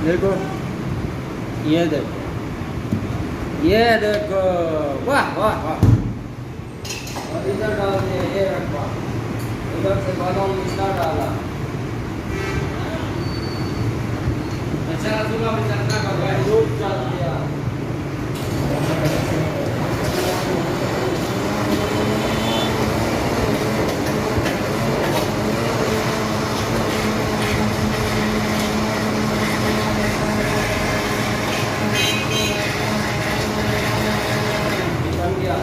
देखो, ये देखो, ये देखो, वाह वाह वाह। और इधर डाल दिए, ये रखा, इधर से बादाम मिश्रा डाला। अच्छा सुबह में चलना का भाई दूध डाल दिया। बन गया,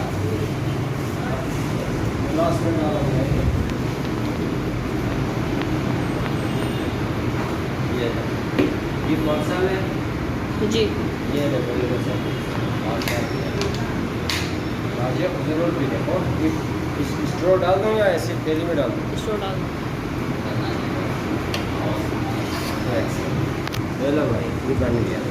गिलास में डाला गया। ये कौन सा है जी? ये देखो, ये देखो, और क्या राजे जरूर भी देखो। इस स्ट्रो डाल दूँ या ऐसे तेली में डाल दूँ? स्ट्रो डाल दो। ले लो भाई, ये बन गया।